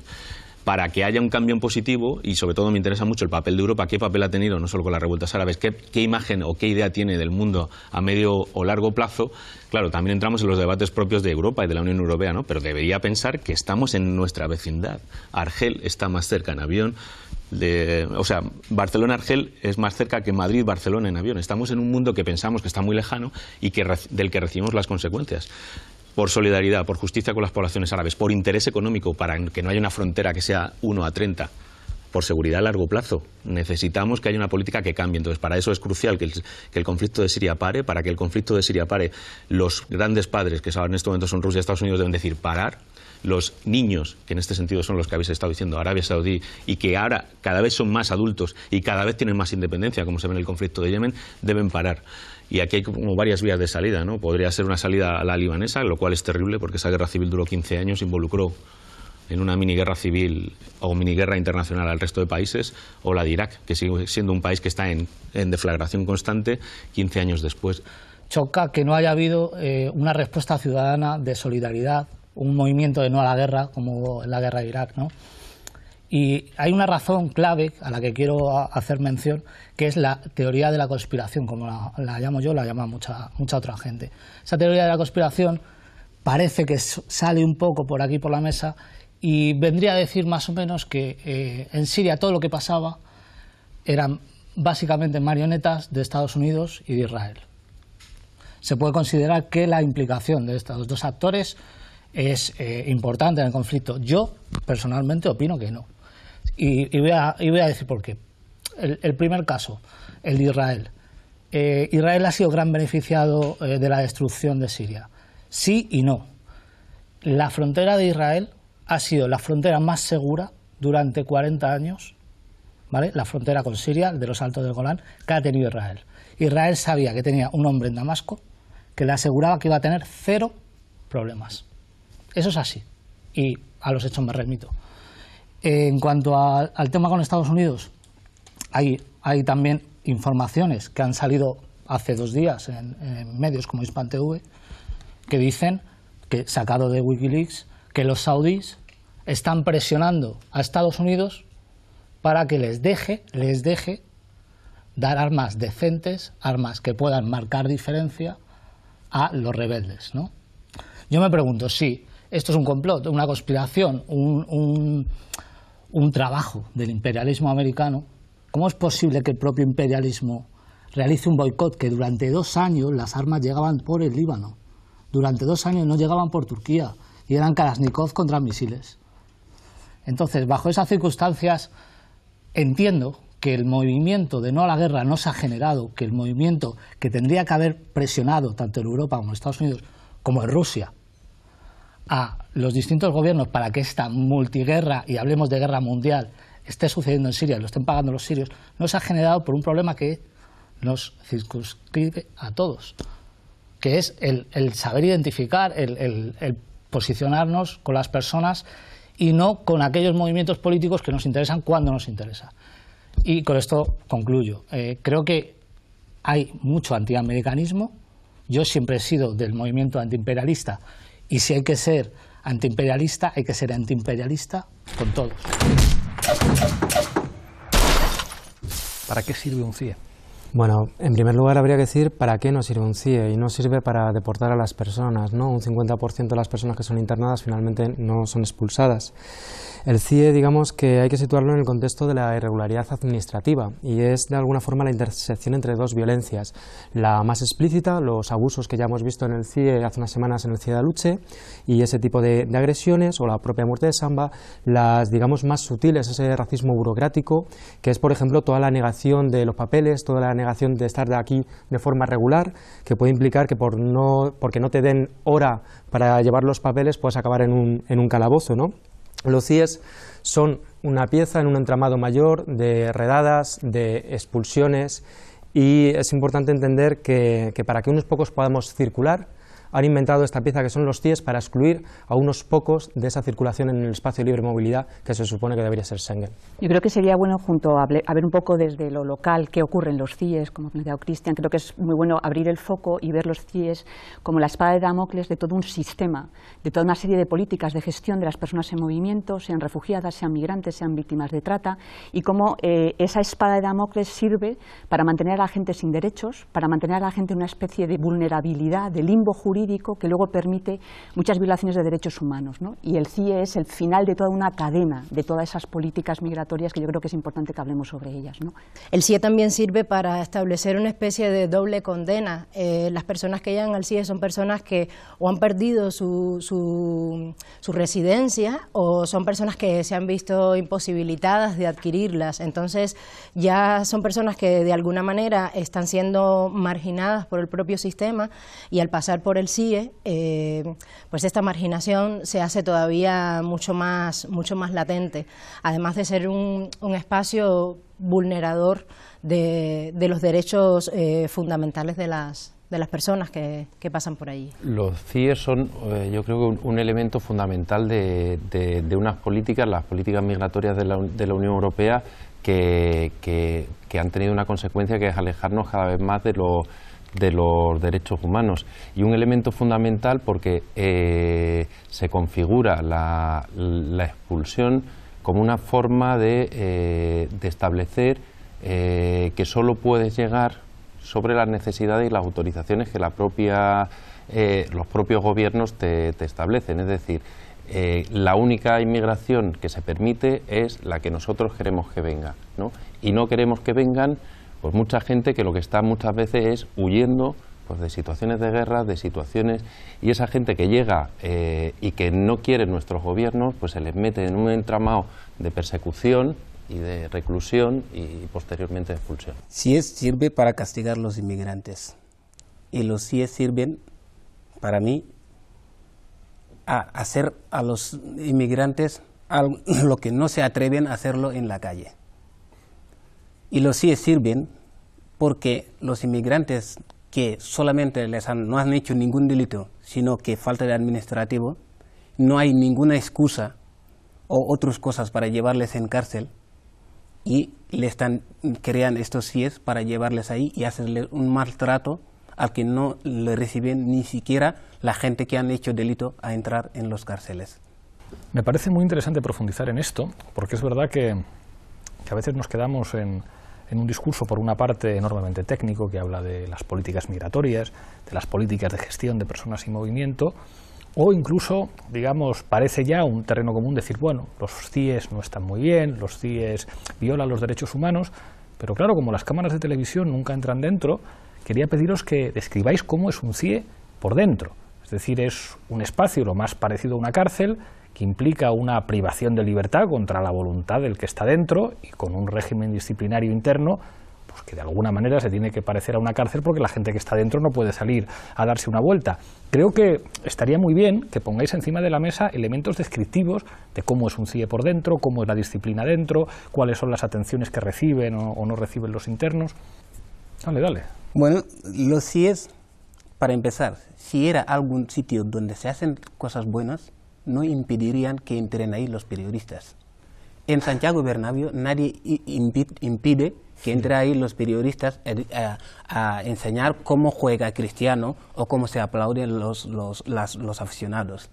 Para que haya un cambio en positivo, y sobre todo me interesa mucho el papel de Europa, qué papel ha tenido, no solo con las revueltas árabes, qué imagen o qué idea tiene del mundo a medio o largo plazo. Claro, también entramos en los debates propios de Europa y de la Unión Europea, ¿no? Pero debería pensar que estamos en nuestra vecindad. Argel está más cerca en avión. O sea, Barcelona-Argel es más cerca que Madrid-Barcelona en avión. Estamos en un mundo que pensamos que está muy lejano y del que recibimos las consecuencias. por solidaridad, por justicia con las poblaciones árabes, por interés económico, para que no haya una frontera que sea 1 a 30, por seguridad a largo plazo. Necesitamos que haya una política que cambie. Entonces, para eso es crucial que el conflicto de Siria pare. Para que el conflicto de Siria pare, los grandes padres, que en este momento son Rusia y Estados Unidos, deben decir parar. Los niños, que en este sentido son los que habéis estado diciendo, Arabia Saudí, y que ahora cada vez son más adultos y cada vez tienen más independencia, como se ve en el conflicto de Yemen, deben parar. Y aquí hay como varias vías de salida, ¿no? Podría ser una salida a la libanesa, lo cual es terrible porque esa guerra civil duró 15 años, involucró en una miniguerra civil o miniguerra internacional al resto de países, o la de Irak, que sigue siendo un país que está en deflagración constante 15 años después. Choca que no haya habido una respuesta ciudadana de solidaridad, un movimiento de no a la guerra, como en la guerra de Irak, ¿no? Y hay una razón clave a la que quiero hacer mención, que es la teoría de la conspiración, como la llamo yo, la llama mucha otra gente. Esa teoría de la conspiración parece que sale un poco por aquí por la mesa y vendría a decir más o menos que en Siria todo lo que pasaba eran básicamente marionetas de Estados Unidos y de Israel. Se puede considerar que la implicación de estos dos actores es importante en el conflicto. Yo personalmente opino que no. Y voy a decir por qué. El primer caso, el de Israel. Israel ha sido gran beneficiado de la destrucción de Siria. Sí y no. La frontera de Israel ha sido la frontera más segura durante 40 años, ¿vale? La frontera con Siria, de los Altos del Golán, que ha tenido Israel. Israel sabía que tenía un hombre en Damasco que le aseguraba que iba a tener 0 problemas. Eso es así. Y a los hechos me remito. En cuanto al tema con Estados Unidos, hay también informaciones que han salido hace 2 días en medios como Hispan TV, que dicen, que sacado de Wikileaks, que los saudíes están presionando a Estados Unidos para que les deje dar armas decentes, armas que puedan marcar diferencia a los rebeldes, ¿no? Yo me pregunto si esto es un complot, una conspiración, un trabajo del imperialismo americano. ¿Cómo es posible que el propio imperialismo realice un boicot que durante 2 años las armas llegaban por el Líbano? Durante 2 años no llegaban por Turquía y eran Kalashnikov contra misiles. Entonces, bajo esas circunstancias, entiendo que el movimiento de no a la guerra no se ha generado, que el movimiento que tendría que haber presionado tanto en Europa como en Estados Unidos como en Rusia a los distintos gobiernos para que esta multiguerra, y hablemos de guerra mundial, esté sucediendo en Siria y lo estén pagando los sirios, no se ha generado por un problema que nos circunscribe a todos, que es el saber identificar, el posicionarnos con las personas y no con aquellos movimientos políticos que nos interesan cuando nos interesa. Y con esto concluyo. Creo que hay mucho antiamericanismo. Yo siempre he sido del movimiento antiimperialista y si hay que ser antiimperialista, hay que ser antiimperialista con todos. ¿Para qué sirve un CIE? Bueno, en primer lugar habría que decir para qué no sirve un CIE, y no sirve para deportar a las personas, ¿no? Un 50% de las personas que son internadas finalmente no son expulsadas. El CIE, digamos que hay que situarlo en el contexto de la irregularidad administrativa, y es de alguna forma la intersección entre 2 violencias. La más explícita, los abusos que ya hemos visto en el CIE hace unas semanas en el CIE de Aluche, y ese tipo de agresiones, o la propia muerte de Samba. Las, digamos, más sutiles, ese racismo burocrático, que es, por ejemplo, toda la negación de los papeles, toda la negación de estar de aquí de forma regular, que puede implicar que porque no te den hora para llevar los papeles puedes acabar en un calabozo, ¿no? Los CIEs son una pieza en un entramado mayor de redadas, de expulsiones, y es importante entender que para que unos pocos podamos circular, han inventado esta pieza que son los CIEs para excluir a unos pocos de esa circulación en el espacio de libre movilidad que se supone que debería ser Schengen. Yo creo que sería bueno, junto a ver un poco desde lo local qué ocurre en los CIEs, como ha planteado Cristian. Creo que es muy bueno abrir el foco y ver los CIEs como la espada de Damocles de todo un sistema, de toda una serie de políticas de gestión de las personas en movimiento, sean refugiadas, sean migrantes, sean víctimas de trata, y cómo esa espada de Damocles sirve para mantener a la gente sin derechos, para mantener a la gente en una especie de vulnerabilidad, de limbo jurídico, jurídico que luego permite muchas violaciones de derechos humanos, ¿no? Y el CIE es el final de toda una cadena de todas esas políticas migratorias que yo creo que es importante que hablemos sobre ellas, ¿no? El CIE también sirve para establecer una especie de doble condena. Las personas que llegan al CIE son personas que o han perdido su residencia o son personas que se han visto imposibilitadas de adquirirlas. Entonces ya son personas que de alguna manera están siendo marginadas por el propio sistema y al pasar por el CIE, pues esta marginación se hace todavía mucho más latente, además de ser un espacio vulnerador de los derechos fundamentales de las personas que pasan por allí. Los CIE son, yo creo, un elemento fundamental de unas políticas, las políticas migratorias de la Unión Europea, que han tenido una consecuencia que es alejarnos cada vez más de los derechos humanos. Y un elemento fundamental porque se configura la expulsión como una forma de establecer que solo puedes llegar sobre las necesidades y las autorizaciones que los propios gobiernos te establecen. Es decir, la única inmigración que se permite es la que nosotros queremos que venga, ¿no? Y no queremos que vengan pues mucha gente que lo que está muchas veces es huyendo pues de situaciones de guerra, de situaciones, y esa gente que llega y que no quiere nuestros gobiernos, pues se les mete en un entramado de persecución y de reclusión y posteriormente de expulsión. CIE sirve para castigar a los inmigrantes y los CIE sirven, para mí, a hacer a los inmigrantes lo que no se atreven a hacerlo en la calle. Y los CIE sirven porque los inmigrantes que solamente no han hecho ningún delito, sino que falta de administrativo, no hay ninguna excusa o otras cosas para llevarles en cárcel, y crean estos CIEs para llevarles ahí y hacerle un maltrato al que no le reciben ni siquiera la gente que han hecho delito a entrar en los cárceles. Me parece muy interesante profundizar en esto, porque es verdad que a veces nos quedamos en un discurso, por una parte, enormemente técnico, que habla de las políticas migratorias, de las políticas de gestión de personas y movimiento, o incluso, digamos, parece ya un terreno común decir, bueno, los CIEs no están muy bien, los CIEs violan los derechos humanos, pero claro, como las cámaras de televisión nunca entran dentro, quería pediros que describáis cómo es un CIE por dentro. Es decir, es un espacio lo más parecido a una cárcel, que implica una privación de libertad contra la voluntad del que está dentro y con un régimen disciplinario interno pues que de alguna manera se tiene que parecer a una cárcel porque la gente que está dentro no puede salir a darse una vuelta. Creo que estaría muy bien que pongáis encima de la mesa elementos descriptivos de cómo es un CIE por dentro, cómo es la disciplina dentro, cuáles son las atenciones que reciben o no reciben los internos. Dale. Bueno, los CIEs, para empezar, si era algún sitio donde se hacen cosas buenas, no impedirían que entren ahí los periodistas. En Santiago Bernabéu nadie impide que entren ahí los periodistas a enseñar cómo juega Cristiano o cómo se aplauden los aficionados.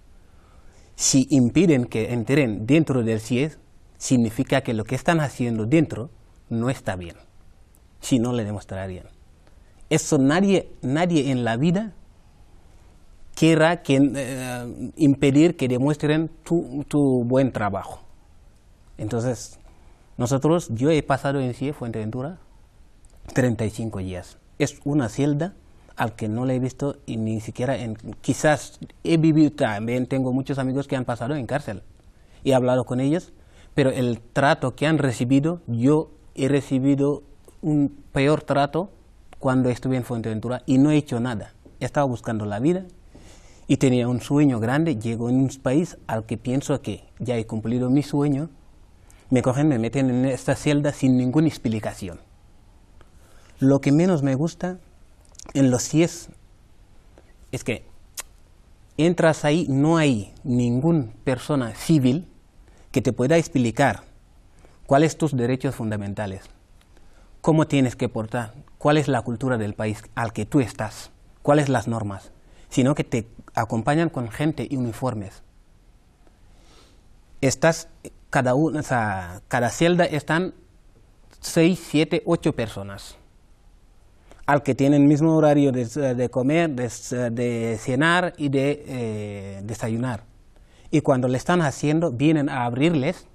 Si impiden que entren dentro del CIE, significa que lo que están haciendo dentro no está bien, si no le demostrarían. Eso nadie en la vida quiera impedir que demuestren tu buen trabajo. Entonces, yo he pasado en CIE Fuerteventura 35 días. Es una celda al que no le he visto y ni siquiera quizás he vivido también, tengo muchos amigos que han pasado en cárcel. He hablado con ellos, pero el trato que han recibido, yo he recibido un peor trato cuando estuve en Fuerteventura y no he hecho nada. Estaba buscando la vida y tenía un sueño grande. Llego en un país al que pienso que ya he cumplido mi sueño. Me cogen, me meten en esta celda sin ninguna explicación. Lo que menos me gusta en los CIEs es que entras ahí, no hay ninguna persona civil que te pueda explicar cuáles son tus derechos fundamentales, cómo tienes que portar, cuál es la cultura del país al que tú estás, cuáles las normas, sino que te acompañan con gente y uniformes. Cada celda están 6, 7, 8 personas. al que tienen el mismo horario de comer, de cenar y de desayunar. Y cuando le están haciendo, vienen a abrirles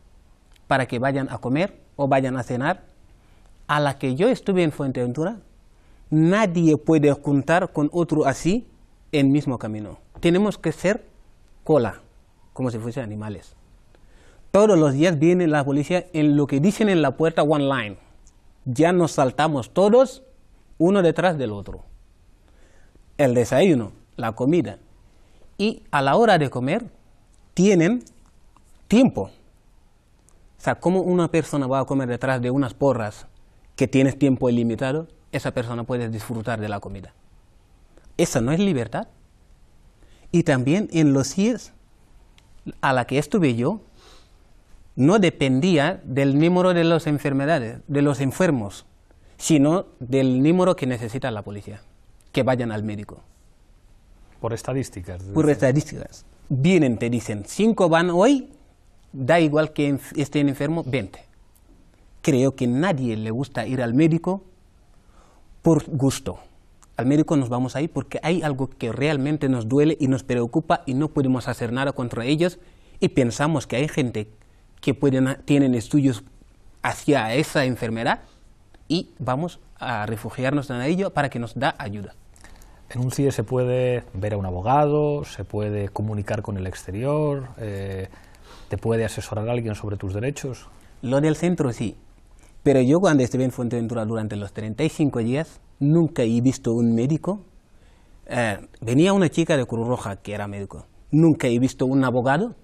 para que vayan a comer o vayan a cenar. A la que yo estuve en Fuerteventura, nadie puede juntar con otro así en el mismo camino. Tenemos que ser cola, como si fuesen animales. Todos los días viene la policía en lo que dicen en la puerta, one line. Ya nos saltamos todos, uno detrás del otro. El desayuno, la comida. Y a la hora de comer, tienen tiempo. O sea, ¿cómo una persona va a comer detrás de unas porras que tienes tiempo ilimitado? Esa persona puede disfrutar de la comida. Esa no es libertad. Y también en los CIES, a la que estuve yo, no dependía del número de las enfermedades, de los enfermos, sino del número que necesita la policía, que vayan al médico. Por estadísticas. Por estadísticas. Vienen, te dicen, 5 van hoy, da igual que estén enfermos, 20. Creo que a nadie le gusta ir al médico por gusto. Al médico nos vamos a ir porque hay algo que realmente nos duele y nos preocupa y no podemos hacer nada contra ellos y pensamos que hay gente que tienen estudios hacia esa enfermedad y vamos a refugiarnos en ello para que nos da ayuda. En un CIE se puede ver a un abogado, se puede comunicar con el exterior, te puede asesorar a alguien sobre tus derechos. Lo del centro sí, pero yo cuando estuve en Fuerteventura durante los 35 días nunca he visto un médico. Venía una chica de Cruz Roja que era médico, nunca he visto un abogado.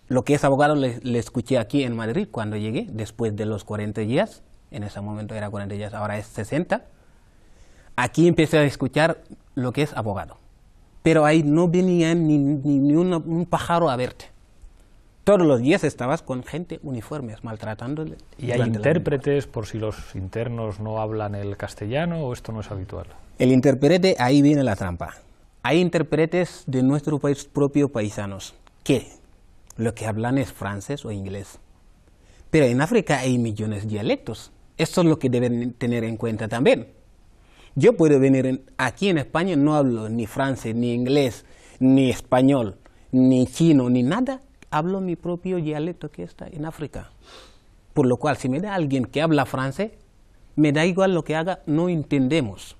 Lo que es abogado le escuché aquí en Madrid cuando llegué, después de los 40 días, en ese momento era 40 días, ahora es 60. Aquí empecé a escuchar lo que es abogado, pero ahí no venía ni un pájaro a verte. Todos los días estabas con gente uniformes, maltratándole. ¿Y hay intérpretes por si los internos no hablan el castellano o esto no es habitual? El intérprete, ahí viene la trampa. Hay intérpretes de nuestro país propio paisanos, que lo que hablan es francés o inglés. Pero en África hay millones de dialectos. Eso es lo que deben tener en cuenta también. Yo puedo venir aquí en España, no hablo ni francés, ni inglés, ni español, ni chino, ni nada. Hablo mi propio dialecto que está en África. Por lo cual, si me da alguien que habla francés, me da igual lo que haga, no entendemos.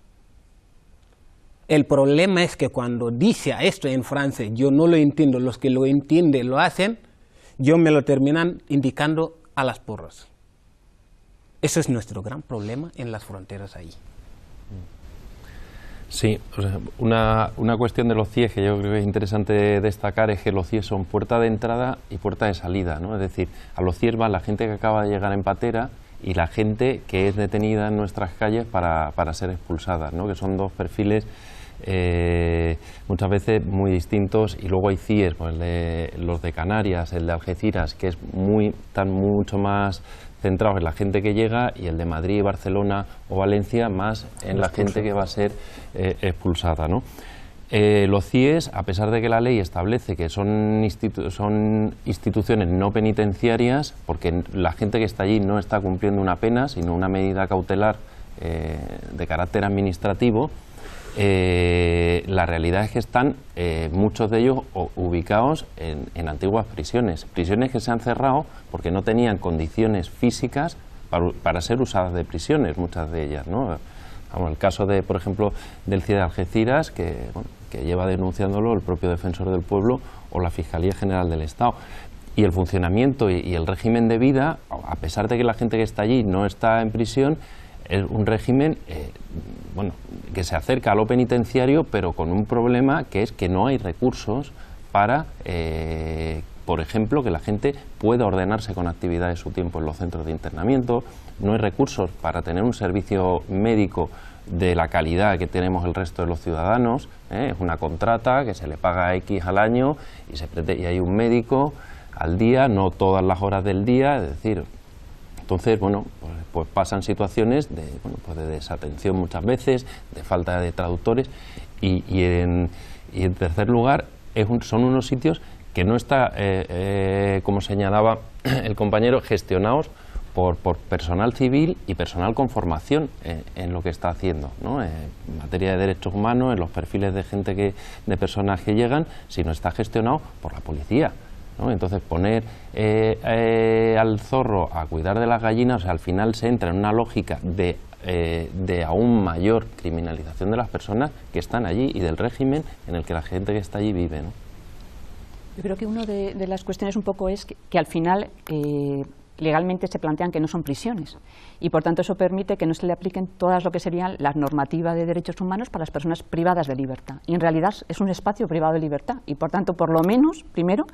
El problema es que cuando dice esto en francés, yo no lo entiendo, los que lo entienden lo hacen, yo me lo terminan indicando a las porras. Eso es nuestro gran problema en las fronteras ahí. Sí, o sea, una cuestión de los CIE que yo creo que es interesante destacar es que los CIE son puerta de entrada y puerta de salida, ¿no? Es decir, a los CIE va la gente que acaba de llegar en patera y la gente que es detenida en nuestras calles para ser expulsada, ¿no? Que son dos perfiles muchas veces muy distintos. Y luego hay CIEs, pues los de Canarias, el de Algeciras, que están mucho más centrados en la gente que llega, y el de Madrid, Barcelona o Valencia más en la gente que va a ser expulsada, ¿no? Los CIEs, a pesar de que la ley establece que son instituciones no penitenciarias, porque la gente que está allí no está cumpliendo una pena, sino una medida cautelar de carácter administrativo, la realidad es que están muchos de ellos ubicados en antiguas prisiones que se han cerrado porque no tenían condiciones físicas para ser usadas de prisiones, muchas de ellas, ¿no? El caso de, por ejemplo, del CIE de Algeciras, que lleva denunciándolo el propio Defensor del Pueblo o la Fiscalía General del Estado. Y el funcionamiento y el régimen de vida, a pesar de que la gente que está allí no está en prisión, es un régimen que se acerca a lo penitenciario, pero con un problema que es que no hay recursos para, por ejemplo, que la gente pueda ordenarse con actividad de su tiempo en los centros de internamiento, no hay recursos para tener un servicio médico de la calidad que tenemos el resto de los ciudadanos, es una contrata que se le paga X al año y hay un médico al día, no todas las horas del día, es decir, entonces, pues pasan situaciones de desatención muchas veces, de falta de traductores y en tercer lugar son unos sitios que no está, como señalaba el compañero, gestionados por personal civil y personal con formación en lo que está haciendo, ¿no? En materia de derechos humanos, en los perfiles de gente de personas que llegan, si no está gestionado por la policía, ¿no? Entonces poner al zorro a cuidar de las gallinas, o sea, al final se entra en una lógica de aún mayor criminalización de las personas que están allí y del régimen en el que la gente que está allí vive, ¿no? Yo creo que una de las cuestiones un poco es que al final legalmente se plantean que no son prisiones y por tanto eso permite que no se le apliquen todas lo que serían las normativas de derechos humanos para las personas privadas de libertad, y en realidad es un espacio privado de libertad y por tanto por lo menos, primero,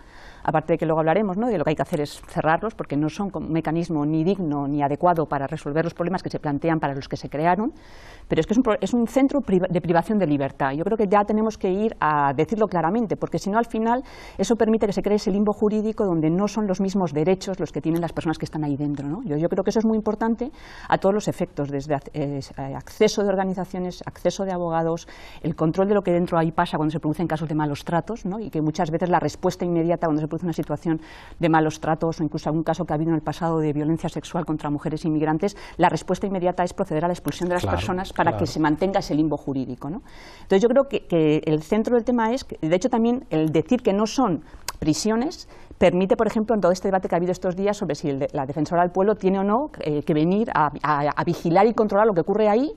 aparte de que luego hablaremos, ¿no?, de lo que hay que hacer es cerrarlos porque no son un mecanismo ni digno ni adecuado para resolver los problemas que se plantean para los que se crearon, pero es que es un centro de privación de libertad. Yo creo que ya tenemos que ir a decirlo claramente, porque si no al final eso permite que se cree ese limbo jurídico donde no son los mismos derechos los que tienen las personas que están ahí dentro, ¿no? Yo creo que eso es muy importante a todos los efectos, desde acceso de organizaciones, acceso de abogados, el control de lo que dentro ahí pasa cuando se producen casos de malos tratos, ¿no?, y que muchas veces la respuesta inmediata cuando se produce una situación de malos tratos o incluso algún caso que ha habido en el pasado de violencia sexual contra mujeres inmigrantes, la respuesta inmediata es proceder a la expulsión de las personas para que se mantenga ese limbo jurídico, ¿no? Entonces yo creo que el centro del tema es, de hecho también el decir que no son prisiones permite, por ejemplo, en todo este debate que ha habido estos días sobre si la defensora del pueblo tiene o no que venir a vigilar y controlar lo que ocurre ahí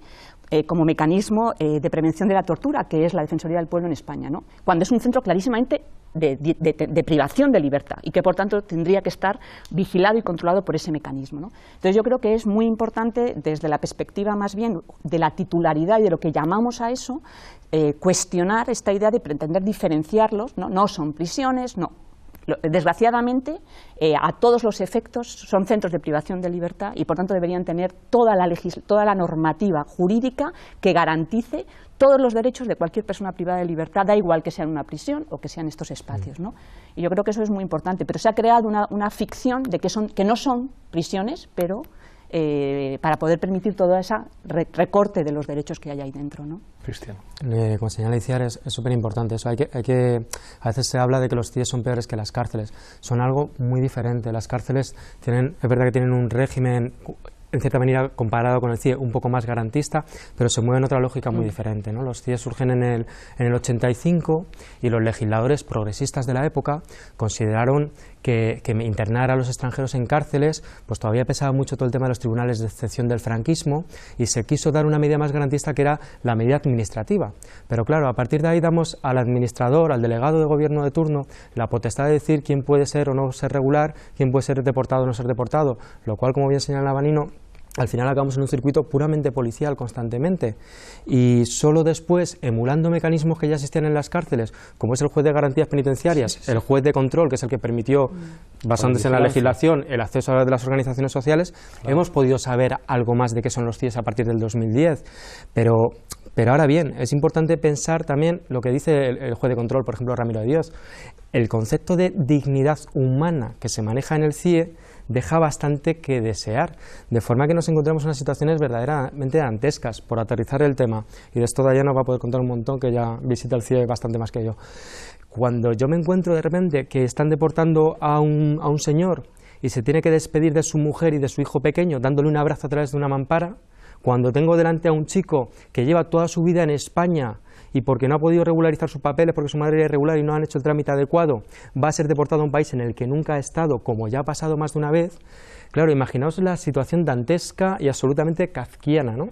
como mecanismo de prevención de la tortura, que es la Defensoría del Pueblo en España, ¿no?, cuando es un centro clarísimamente de privación de libertad y que por tanto tendría que estar vigilado y controlado por ese mecanismo, ¿no? Entonces yo creo que es muy importante desde la perspectiva más bien de la titularidad y de lo que llamamos a eso, cuestionar esta idea de pretender diferenciarlos, ¿no? No son prisiones, no. Desgraciadamente, a todos los efectos son centros de privación de libertad y por tanto deberían tener toda la normativa jurídica que garantice todos los derechos de cualquier persona privada de libertad, da igual que sea en una prisión o que sean estos espacios, ¿no? Y yo creo que eso es muy importante, pero se ha creado una ficción de que no son prisiones, pero para poder permitir todo ese recorte de los derechos que hay ahí dentro, ¿no? Cristian. Como señala Itziar, es súper importante eso. A veces se habla de que los CIE son peores que las cárceles. Son algo muy diferente. Las cárceles es verdad que tienen un régimen, en cierta manera, comparado con el CIE, un poco más garantista, pero se mueve en otra lógica muy diferente, ¿no? Los CIE surgen en el 85 y los legisladores progresistas de la época consideraron que internar a los extranjeros en cárceles, pues todavía pesaba mucho todo el tema de los tribunales de excepción del franquismo y se quiso dar una medida más garantista que era la medida administrativa. Pero claro, a partir de ahí damos al administrador, al delegado de gobierno de turno, la potestad de decir quién puede ser o no ser regular, quién puede ser deportado o no ser deportado, lo cual, como bien señalaba Nino, al final acabamos en un circuito puramente policial constantemente y solo después, emulando mecanismos que ya existían en las cárceles, como es el juez de garantías penitenciarias, el juez de control, que es el que permitió, basándose en la legislación, el acceso de las organizaciones sociales, hemos podido saber algo más de qué son los CIE a partir del 2010, pero ahora bien, es importante pensar también lo que dice el juez de control, por ejemplo, Ramiro de Dios. El concepto de dignidad humana que se maneja en el CIE deja bastante que desear, de forma que nos encontramos en unas situaciones verdaderamente dantescas, por aterrizar el tema, y de esto Dayana va a poder contar un montón, que ya visita el CIE bastante más que yo. Cuando yo me encuentro de repente que están deportando a un señor y se tiene que despedir de su mujer y de su hijo pequeño dándole un abrazo a través de una mampara, cuando tengo delante a un chico que lleva toda su vida en España y porque no ha podido regularizar sus papeles porque su madre era irregular y no han hecho el trámite adecuado, va a ser deportado a un país en el que nunca ha estado, como ya ha pasado más de una vez, claro, imaginaos la situación dantesca y absolutamente kafkiana, ¿no?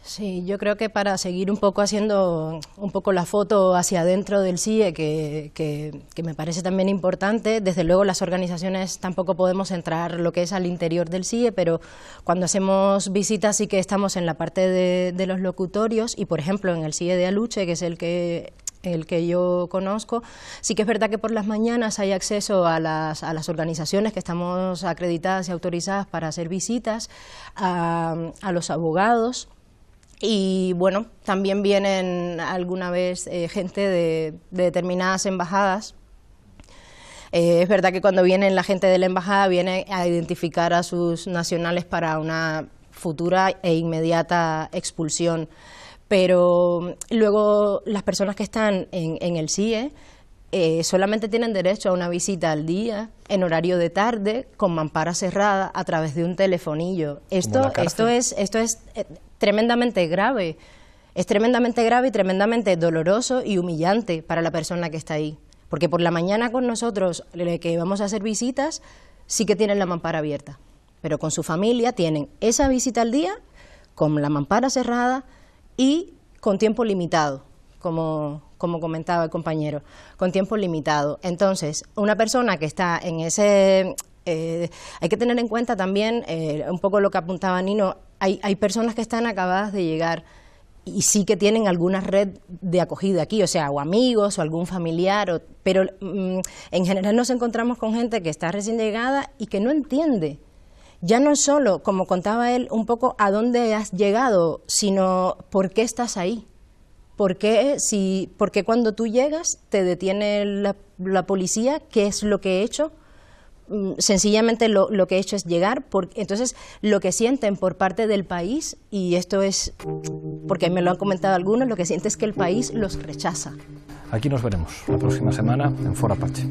Sí, yo creo que para seguir un poco haciendo un poco la foto hacia adentro del CIE, que me parece también importante, desde luego las organizaciones tampoco podemos entrar lo que es al interior del CIE, pero cuando hacemos visitas sí que estamos en la parte de los locutorios y, por ejemplo, en el CIE de Aluche, que es el que yo conozco, sí que es verdad que por las mañanas hay acceso a las organizaciones que estamos acreditadas y autorizadas para hacer visitas, a los abogados. Y bueno, también vienen alguna vez gente de determinadas embajadas. Es verdad que cuando vienen la gente de la embajada viene a identificar a sus nacionales para una futura e inmediata expulsión. Pero luego las personas que están en el CIE solamente tienen derecho a una visita al día, en horario de tarde, con mampara cerrada, a través de un telefonillo. Esto es tremendamente grave. Es tremendamente grave y tremendamente doloroso y humillante para la persona que está ahí. Porque por la mañana con nosotros, que vamos a hacer visitas, sí que tienen la mampara abierta. Pero con su familia tienen esa visita al día, con la mampara cerrada y con tiempo limitado, como comentaba el compañero, con tiempo limitado. Entonces, una persona que está en ese... hay que tener en cuenta también, un poco lo que apuntaba Nino, hay personas que están acabadas de llegar y sí que tienen alguna red de acogida aquí, o sea, o amigos o algún familiar, pero en general nos encontramos con gente que está recién llegada y que no entiende. Ya no es solo, como contaba él, un poco a dónde has llegado, sino por qué estás ahí. ¿Por qué cuando tú llegas te detiene la policía? ¿Qué es lo que he hecho? Sencillamente lo que he hecho es llegar. Entonces, lo que sienten por parte del país, y esto es porque me lo han comentado algunos, lo que sienten es que el país los rechaza. Aquí nos veremos la próxima semana en Foro Apache.